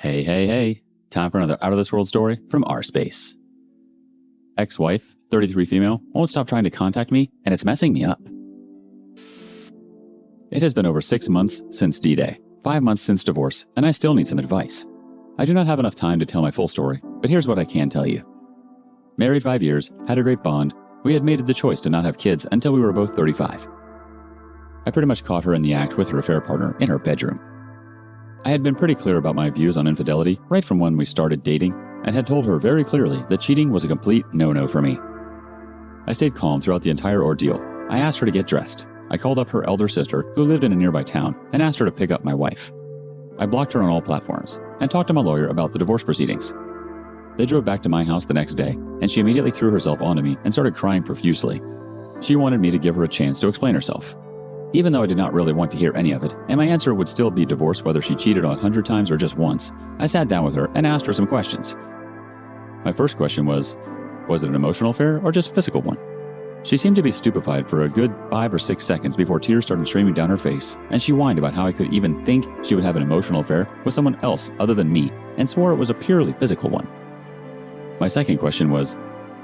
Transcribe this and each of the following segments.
Hey, hey, hey. Time for another out of this world story from our space. Ex-wife, 33 female, won't stop trying to contact me, and it's messing me up. It has been over 6 months since D-Day, 5 months since divorce, and I still need some advice. I do not have enough time to tell my full story, but here's what I can tell you. Married 5 years, had a great bond, we had made the choice to not have kids until we were both 35. I pretty much caught her in the act with her affair partner in her bedroom. I had been pretty clear about my views on infidelity right from when we started dating, and had told her very clearly that cheating was a complete no-no for me. I stayed calm throughout the entire ordeal. I asked her to get dressed. I called up her elder sister, who lived in a nearby town, and asked her to pick up my wife. I blocked her on all platforms, and talked to my lawyer about the divorce proceedings. They drove back to my house the next day, and she immediately threw herself onto me and started crying profusely. She wanted me to give her a chance to explain herself. Even though I did not really want to hear any of it, and my answer would still be divorce whether she cheated 100 times or just once, I sat down with her and asked her some questions. My first question was it an emotional affair or just a physical one? She seemed to be stupefied for a good 5 or 6 seconds before tears started streaming down her face, and she whined about how I could even think she would have an emotional affair with someone else other than me, and swore it was a purely physical one. My second question was,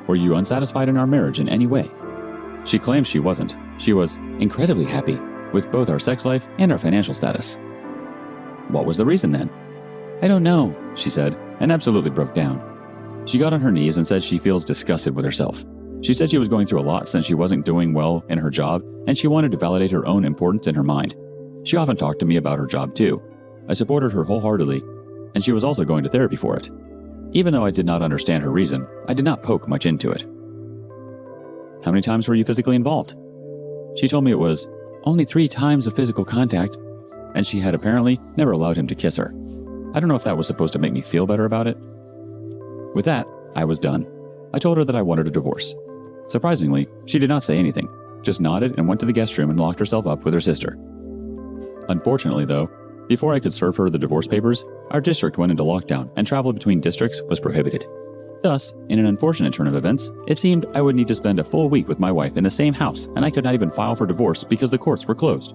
were you unsatisfied in our marriage in any way? She claimed she wasn't. She was incredibly happy with both our sex life and our financial status. What was the reason then? I don't know, she said, and absolutely broke down. She got on her knees and said she feels disgusted with herself. She said she was going through a lot since she wasn't doing well in her job, and she wanted to validate her own importance in her mind. She often talked to me about her job too. I supported her wholeheartedly, and she was also going to therapy for it. Even though I did not understand her reason, I did not poke much into it. How many times were you physically involved? She told me it was only 3 times of physical contact, and she had apparently never allowed him to kiss her. I don't know if that was supposed to make me feel better about it. With that, I was done. I told her that I wanted a divorce. Surprisingly, she did not say anything, just nodded and went to the guest room and locked herself up with her sister. Unfortunately though, before I could serve her the divorce papers, our district went into lockdown and travel between districts was prohibited. Thus, in an unfortunate turn of events, it seemed I would need to spend a full week with my wife in the same house, and I could not even file for divorce because the courts were closed.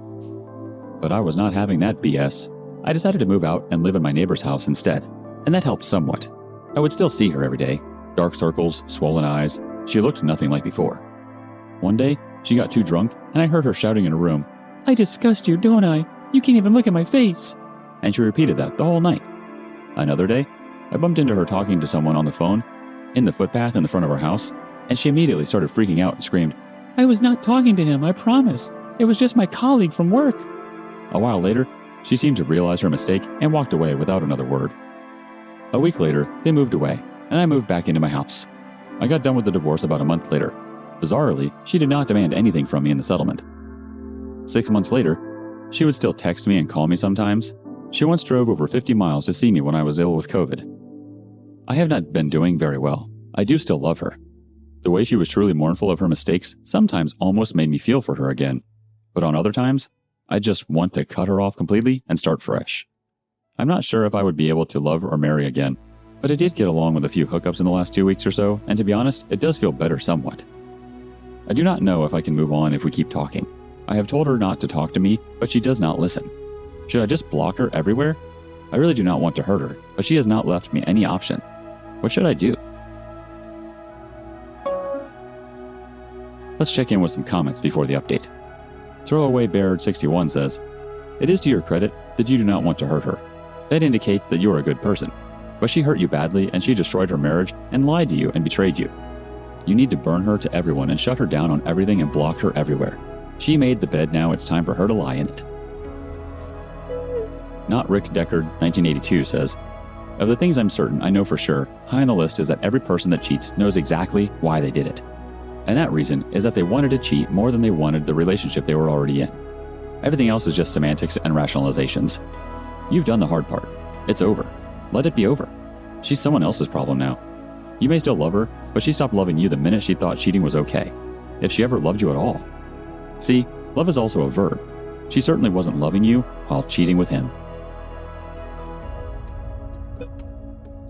But I was not having that BS. I decided to move out and live in my neighbor's house instead, and that helped somewhat. I would still see her every day. Dark circles, swollen eyes. She looked nothing like before. One day, she got too drunk, and I heard her shouting in her room, "I disgust you, don't I? You can't even look at my face." And she repeated that the whole night. Another day, I bumped into her talking to someone on the phone in the footpath in the front of our house, and she immediately started freaking out and screamed, "I was not talking to him, I promise. It was just my colleague from work." A while later, she seemed to realize her mistake and walked away without another word. A week later, they moved away, and I moved back into my house. I got done with the divorce about a month later. Bizarrely, she did not demand anything from me in the settlement. 6 months later, she would still text me and call me sometimes. She once drove over 50 miles to see me when I was ill with COVID. I have not been doing very well. I do still love her. The way she was truly mournful of her mistakes sometimes almost made me feel for her again. But on other times, I just want to cut her off completely and start fresh. I'm not sure if I would be able to love or marry again, but I did get along with a few hookups in the last 2 weeks or so, and to be honest, it does feel better somewhat. I do not know if I can move on if we keep talking. I have told her not to talk to me, but she does not listen. Should I just block her everywhere? I really do not want to hurt her, but she has not left me any option. What should I do? Let's check in with some comments before the update. Throwaway Bear 61 says, "It is to your credit that you do not want to hurt her. That indicates that you are a good person. But she hurt you badly and she destroyed her marriage and lied to you and betrayed you. You need to burn her to everyone and shut her down on everything and block her everywhere. She made the bed, now it's time for her to lie in it." Not Rick Deckard 1982 says, "Of the things I'm certain I know for sure, high on the list is that every person that cheats knows exactly why they did it. And that reason is that they wanted to cheat more than they wanted the relationship they were already in. Everything else is just semantics and rationalizations. You've done the hard part. It's over. Let it be over. She's someone else's problem now. You may still love her, but she stopped loving you the minute she thought cheating was okay. If she ever loved you at all. See, love is also a verb. She certainly wasn't loving you while cheating with him."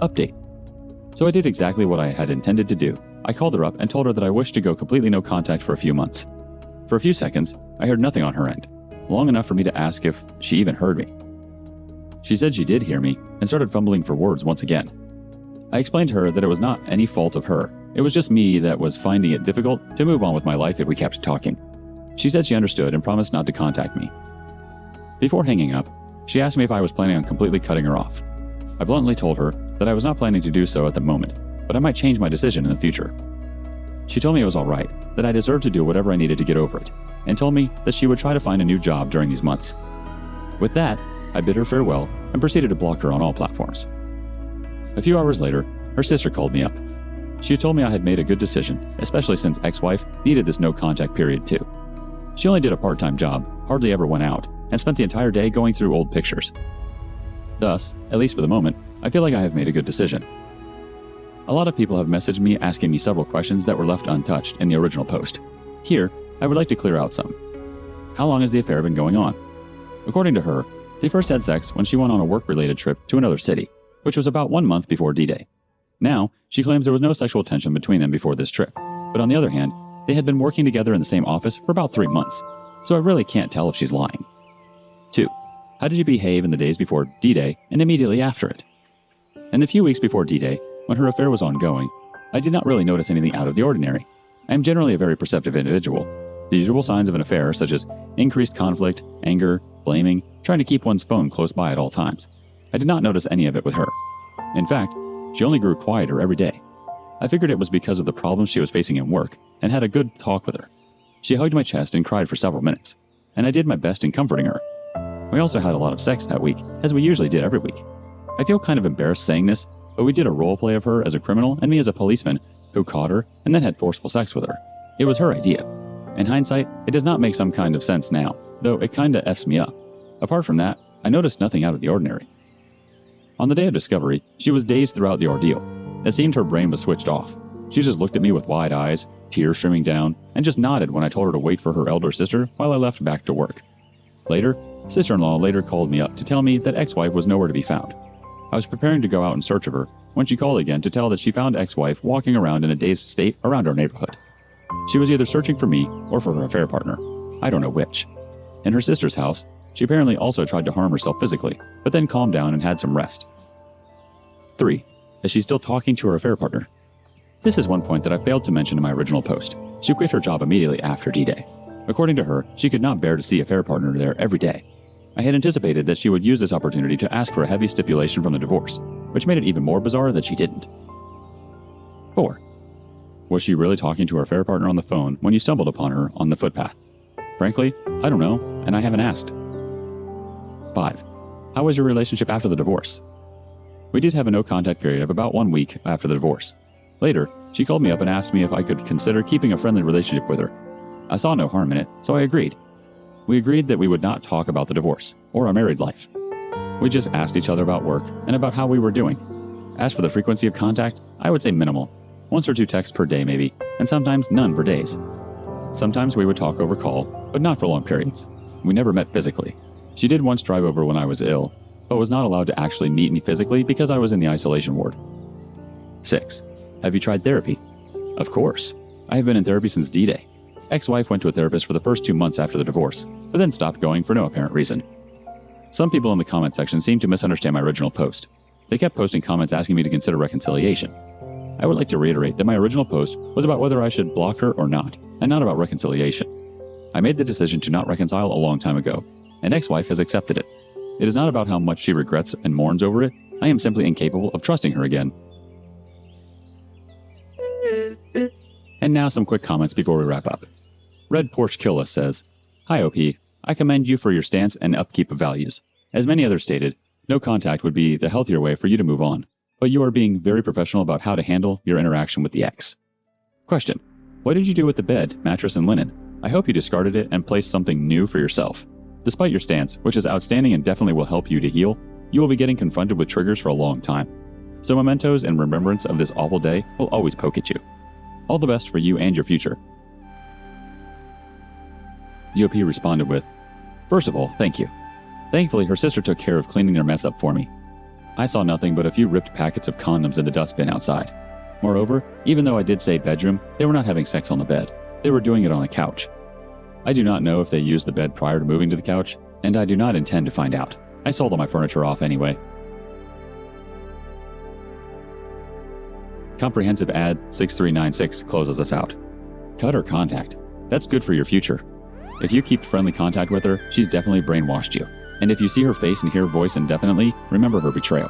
Update. So I did exactly what I had intended to do. I called her up and told her that I wished to go completely no contact for a few months. For a few seconds, I heard nothing on her end, long enough for me to ask if she even heard me. She said she did hear me and started fumbling for words once again. I explained to her that it was not any fault of her. It was just me that was finding it difficult to move on with my life if we kept talking. She said she understood and promised not to contact me. Before hanging up, she asked me if I was planning on completely cutting her off. I bluntly told her that I was not planning to do so at the moment, but I might change my decision in the future. She told me it was all right, that I deserved to do whatever I needed to get over it, and told me that she would try to find a new job during these months. With that, I bid her farewell and proceeded to block her on all platforms. A few hours later, her sister called me up. She had told me I had made a good decision, especially since ex-wife needed this no-contact period too. She only did a part-time job, hardly ever went out, and spent the entire day going through old pictures. Thus, at least for the moment, I feel like I have made a good decision. A lot of people have messaged me asking me several questions that were left untouched in the original post. Here, I would like to clear out some. How long has the affair been going on? According to her, they first had sex when she went on a work-related trip to another city, which was about 1 month before D-Day. Now, she claims there was no sexual tension between them before this trip, but on the other hand, they had been working together in the same office for about 3 months, so I really can't tell if she's lying. 2. How did you behave in the days before D-Day and immediately after it? In the few weeks before D-Day, when her affair was ongoing, I did not really notice anything out of the ordinary. I am generally a very perceptive individual. The usual signs of an affair, such as increased conflict, anger, blaming, trying to keep one's phone close by at all times. I did not notice any of it with her. In fact, she only grew quieter every day. I figured it was because of the problems she was facing in work and had a good talk with her. She hugged my chest and cried for several minutes, and I did my best in comforting her. We also had a lot of sex that week, as we usually did every week. I feel kind of embarrassed saying this, but we did a role play of her as a criminal and me as a policeman who caught her and then had forceful sex with her. It was her idea. In hindsight, it does not make some kind of sense now, though it kinda F's me up. Apart from that, I noticed nothing out of the ordinary. On the day of discovery, she was dazed throughout the ordeal. It seemed her brain was switched off. She just looked at me with wide eyes, tears streaming down, and just nodded when I told her to wait for her elder sister while I left back to work. Later, sister-in-law later called me up to tell me that ex-wife was nowhere to be found. I was preparing to go out in search of her when she called again to tell that she found ex-wife walking around in a dazed state around our neighborhood. She was either searching for me or for her affair partner. I don't know which. In her sister's house, she apparently also tried to harm herself physically, but then calmed down and had some rest. 3. Is she still talking to her affair partner? This is one point that I failed to mention in my original post. She quit her job immediately after D-Day. According to her, she could not bear to see a affair partner there every day. I had anticipated that she would use this opportunity to ask for a heavy stipulation from the divorce, which made it even more bizarre that she didn't. 4. Was she really talking to her affair partner on the phone when you stumbled upon her on the footpath? Frankly, I don't know, and I haven't asked. 5. How was your relationship after the divorce? We did have a no-contact period of about 1 week after the divorce. Later, she called me up and asked me if I could consider keeping a friendly relationship with her. I saw no harm in it, so I agreed. We agreed that we would not talk about the divorce or our married life. We just asked each other about work and about how we were doing. As for the frequency of contact, I would say minimal. 1 or 2 texts per day maybe, and sometimes none for days. Sometimes we would talk over call, but not for long periods. We never met physically. She did once drive over when I was ill, but was not allowed to actually meet me physically because I was in the isolation ward. 6. Have you tried therapy? Of course. I have been in therapy since D-Day. Ex-wife went to a therapist for the first 2 months after the divorce, but then stopped going for no apparent reason. Some people in the comment section seem to misunderstand my original post. They kept posting comments asking me to consider reconciliation. I would like to reiterate that my original post was about whether I should block her or not, and not about reconciliation. I made the decision to not reconcile a long time ago, and ex-wife has accepted it. It is not about how much she regrets and mourns over it. I am simply incapable of trusting her again. And now some quick comments before we wrap up. Red Porsche Killa says, Hi OP, I commend you for your stance and upkeep of values. As many others stated, no contact would be the healthier way for you to move on, but you are being very professional about how to handle your interaction with the ex. Question, what did you do with the bed, mattress, and linen? I hope you discarded it and placed something new for yourself. Despite your stance, which is outstanding and definitely will help you to heal, you will be getting confronted with triggers for a long time. So mementos and remembrance of this awful day will always poke at you. All the best for you and your future. The OP responded with, First of all, thank you. Thankfully, her sister took care of cleaning their mess up for me. I saw nothing but a few ripped packets of condoms in the dustbin outside. Moreover, even though I did say bedroom, they were not having sex on the bed. They were doing it on a couch. I do not know if they used the bed prior to moving to the couch, and I do not intend to find out. I sold all my furniture off anyway. Comprehensive ad 6396 closes us out. Cut her contact. That's good for your future. If you keep friendly contact with her, she's definitely brainwashed you. And if you see her face and hear her voice indefinitely, remember her betrayal.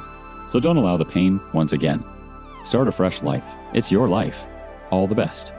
So don't allow the pain once again. Start a fresh life. It's your life. All the best.